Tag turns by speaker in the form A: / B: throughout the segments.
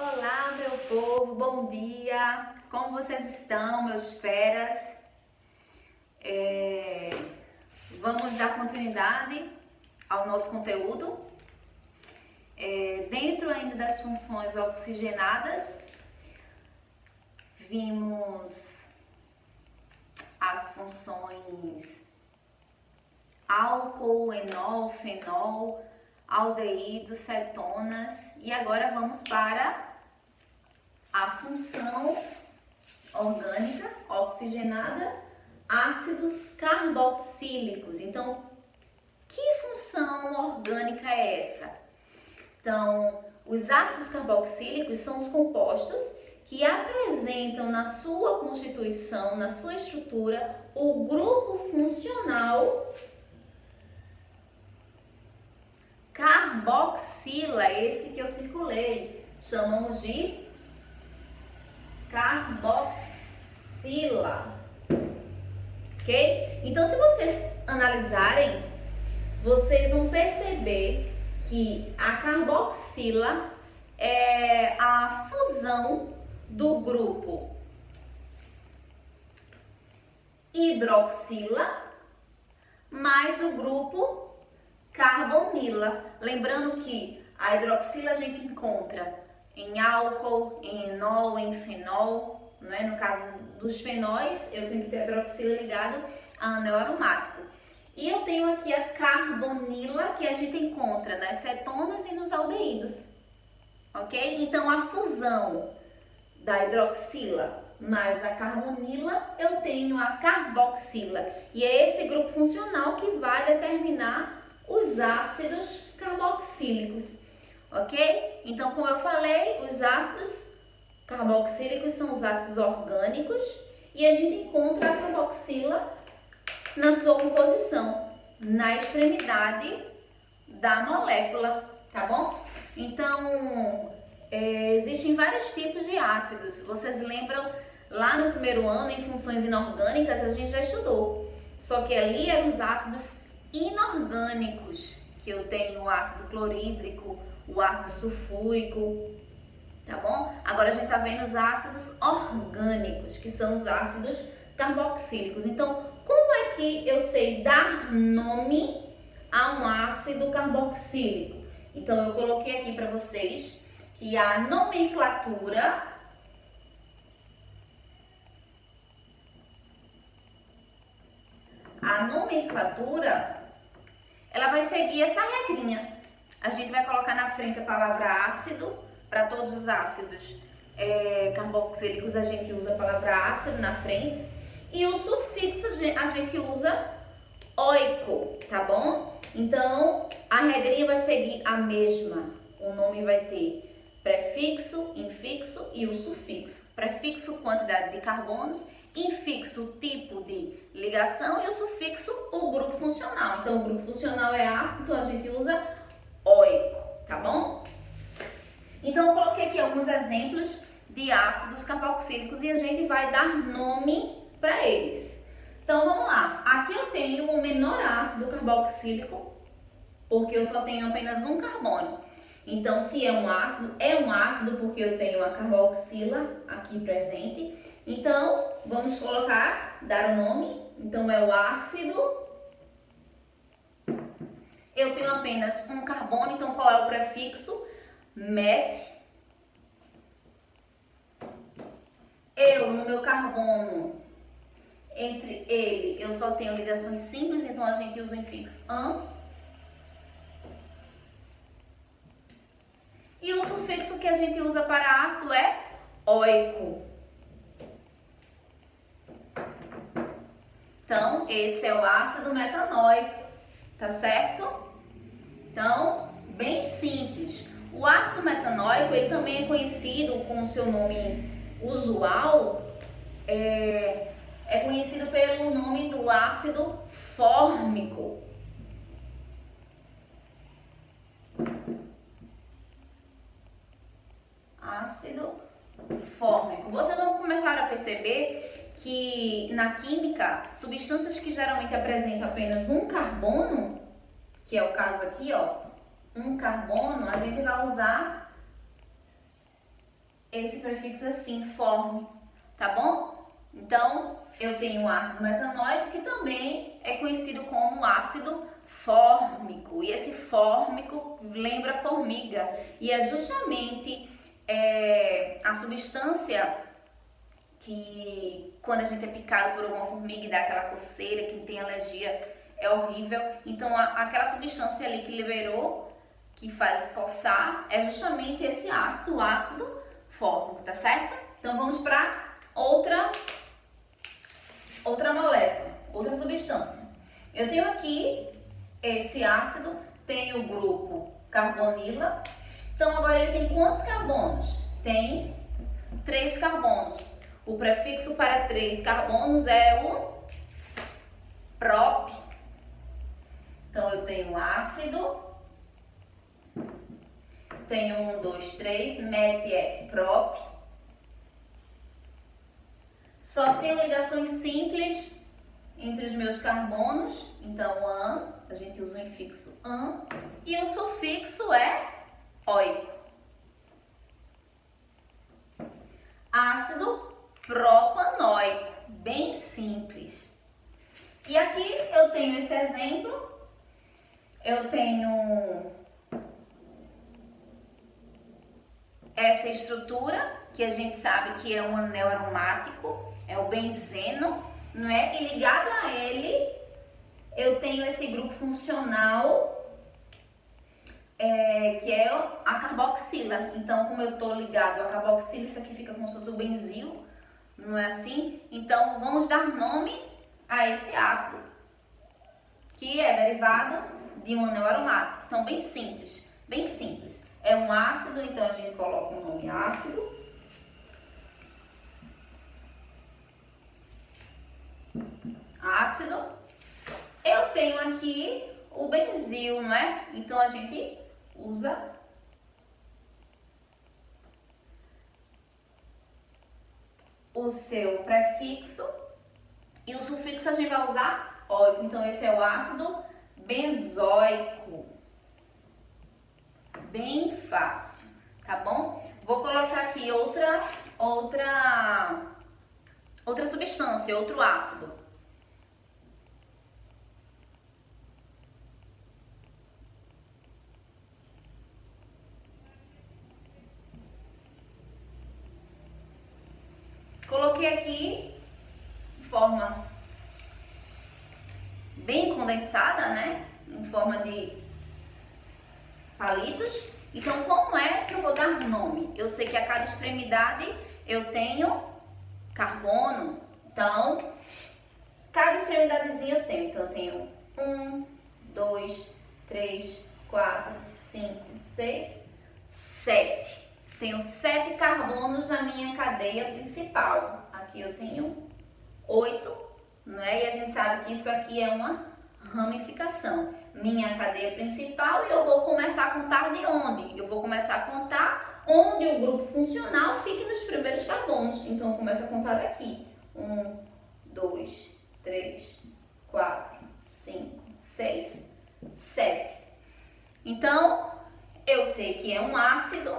A: Olá, meu povo, bom dia! Como vocês estão, meus feras? Vamos dar continuidade ao nosso conteúdo. Dentro ainda das funções oxigenadas, vimos as funções álcool, enol, fenol, aldeído, cetonas e agora vamos para a função orgânica oxigenada, ácidos carboxílicos. Então, que função orgânica é essa? Então, os ácidos carboxílicos são os compostos que apresentam na sua constituição, na sua estrutura, o grupo funcional carboxila, esse que eu circulei, chamamos de carboxila, ok? Então, se vocês analisarem, vocês vão perceber que a carboxila é a fusão do grupo hidroxila mais o grupo carbonila. Lembrando que a hidroxila a gente encontra em álcool, em enol, em fenol, não é? No caso dos fenóis, eu tenho que ter a hidroxila ligado a anel aromático. E eu tenho aqui a carbonila, que a gente encontra nas cetonas e nos aldeídos, ok? Então, a fusão da hidroxila mais a carbonila, eu tenho a carboxila. E é esse grupo funcional que vai determinar os ácidos carboxílicos. Ok? Então, como eu falei, os ácidos carboxílicos são os ácidos orgânicos e a gente encontra a carboxila na sua composição, na extremidade da molécula, tá bom? Então, existem vários tipos de ácidos. Vocês lembram, lá no primeiro ano, em funções inorgânicas, a gente já estudou. Só que ali eram os ácidos inorgânicos, que eu tenho o ácido clorídrico, o ácido sulfúrico, tá bom? Agora a gente tá vendo os ácidos orgânicos, que são os ácidos carboxílicos. Então, como é que eu sei dar nome a um ácido carboxílico? Então, eu coloquei aqui para vocês que a nomenclatura ela vai seguir essa regrinha. A gente vai colocar na frente a palavra ácido. Para todos os ácidos carboxílicos a gente usa a palavra ácido na frente. E o sufixo a gente usa oico, tá bom? Então, a regrinha vai seguir a mesma. O nome vai ter prefixo, infixo e o sufixo. Prefixo, quantidade de carbonos. Infixo, tipo de ligação. E o sufixo, o grupo funcional. Então, o grupo funcional é ácido, então a gente usa oico, tá bom? Então, eu coloquei aqui alguns exemplos de ácidos carboxílicos e a gente vai dar nome para eles. Então, vamos lá. Aqui eu tenho o menor ácido carboxílico, porque eu só tenho apenas um carbono. Então, se é um ácido porque eu tenho a carboxila aqui presente. Então, vamos dar o nome. Então, é o ácido. Eu tenho apenas um carbono, então qual é o prefixo? Met. No meu carbono, entre ele, eu só tenho ligações simples, então a gente usa o infixo an. E o sufixo que a gente usa para ácido é oico. Então, esse é o ácido metanóico, tá certo? Então, bem simples. O ácido metanóico, ele também é conhecido com o seu nome usual, é conhecido pelo nome do ácido fórmico. Ácido fórmico. Vocês vão começar a perceber que na química, substâncias que geralmente apresentam apenas um carbono, que é o caso aqui, ó, um carbono, a gente vai usar esse prefixo assim, forme, tá bom? Então, eu tenho o ácido metanóico, que também é conhecido como ácido fórmico. E esse fórmico lembra formiga. E é justamente a substância que, quando a gente é picado por alguma formiga e dá aquela coceira, quem tem alergia, é horrível. Então, aquela substância ali que liberou, que faz coçar, é justamente esse ácido, o ácido fórmico, tá certo? Então, vamos para outra molécula, outra substância. Eu tenho aqui esse ácido, tem o grupo carbonila. Então, agora ele tem quantos carbonos? Tem 3 carbonos. O prefixo para 3 carbonos é o prop. Então, eu tenho ácido, tenho 1, 2, 3, met, et, prop. Só tenho ligações simples entre os meus carbonos. Então, an, a gente usa o infixo an, e o sufixo é oico. Ácido propanoico, bem simples. E aqui eu tenho esse exemplo. Eu tenho essa estrutura, que a gente sabe que é um anel aromático, é o benzeno, não é? E ligado a ele, eu tenho esse grupo funcional, que é a carboxila. Então, como eu estou ligado à carboxila, isso aqui fica como se fosse o benzil, não é assim? Então, vamos dar nome a esse ácido, que é derivado de um anel aromático. Então, bem simples, bem simples. É um ácido, então a gente coloca o nome ácido. Ácido. Eu tenho aqui o benzil, não é? Então, a gente usa o seu prefixo e o sufixo a gente vai usar óico. Então, esse é o ácido benzoico. Bem fácil, tá bom? Vou colocar aqui outra substância, outro ácido. Coloquei aqui de forma bem condensada, né? Em forma de palitos. Então, como é que eu vou dar nome? Eu sei que a cada extremidade eu tenho carbono. Então, cada extremidadezinha eu tenho. Então, eu tenho 1, 2, 3, 4, 5, 6, 7. Tenho 7 carbonos na minha cadeia principal. Aqui eu tenho 8, não é? E a gente sabe que isso aqui é uma ramificação. Minha cadeia principal, e eu vou começar a contar de onde? Eu vou começar a contar onde o grupo funcional fique nos primeiros carbonos. Então, eu começo a contar daqui. 1, 2, 3, 4, 5, 6, 7. Então, eu sei que é um ácido.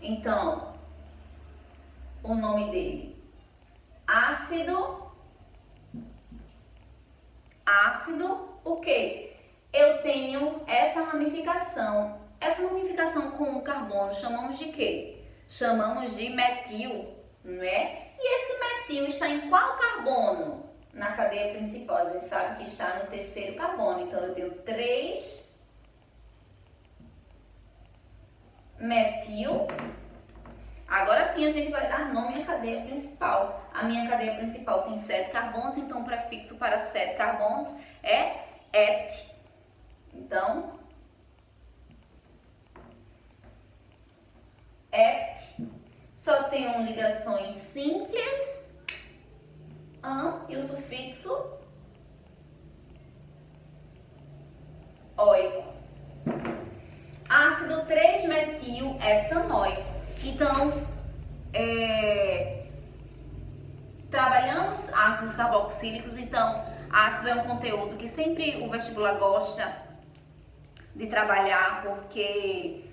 A: Então, o nome dele, ácido, o quê? Eu tenho essa ramificação. Essa ramificação com o carbono chamamos de quê? Chamamos de metil, não é? E esse metil está em qual carbono? Na cadeia principal, a gente sabe que está no terceiro carbono. Então, eu tenho 3 metil. Agora sim a gente vai dar nome à cadeia principal. A minha cadeia principal tem 7 carbonos, então o prefixo para 7 carbonos é et. Então, et. Só tenho ligações simples, an, e o sufixo oico. Ácido 3-metil heptanoico. Então, trabalhamos ácidos carboxílicos. Então, ácido é um conteúdo que sempre o vestibular gosta de trabalhar, porque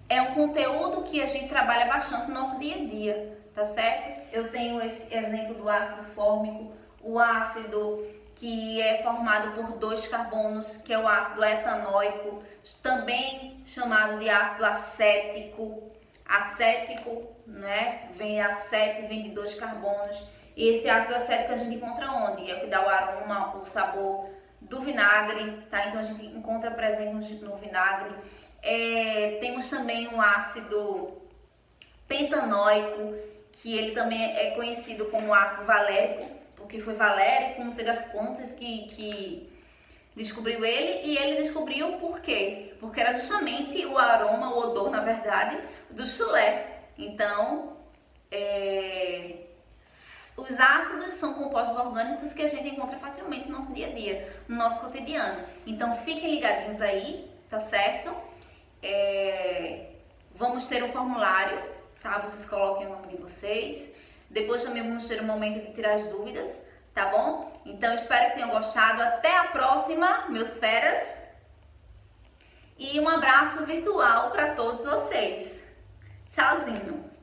A: é um conteúdo que a gente trabalha bastante no nosso dia a dia, tá certo? Eu tenho esse exemplo do ácido fórmico, o ácido que é formado por 2 carbonos, que é o ácido etanóico, também chamado de ácido acético. Acético, né? Vem acete, vem de 2 carbonos. E esse ácido acético a gente encontra onde? É o que dá o aroma, o sabor do vinagre, tá? Então a gente encontra presente no vinagre. Temos também um ácido pentanóico, que ele também é conhecido como ácido valérico, porque foi Valério, não sei das quantas, que descobriu ele. E ele descobriu por quê? Porque era justamente o aroma, o odor, na verdade, do chulé. Então, os ácidos são compostos orgânicos que a gente encontra facilmente no nosso dia a dia, no nosso cotidiano. Então, fiquem ligadinhos aí, tá certo? Vamos ter um formulário, tá? Vocês coloquem o nome de vocês. Depois também vamos ter um momento de tirar as dúvidas, tá bom? Então, espero que tenham gostado. Até a próxima, meus feras. E um abraço virtual para todos vocês. Tchauzinho!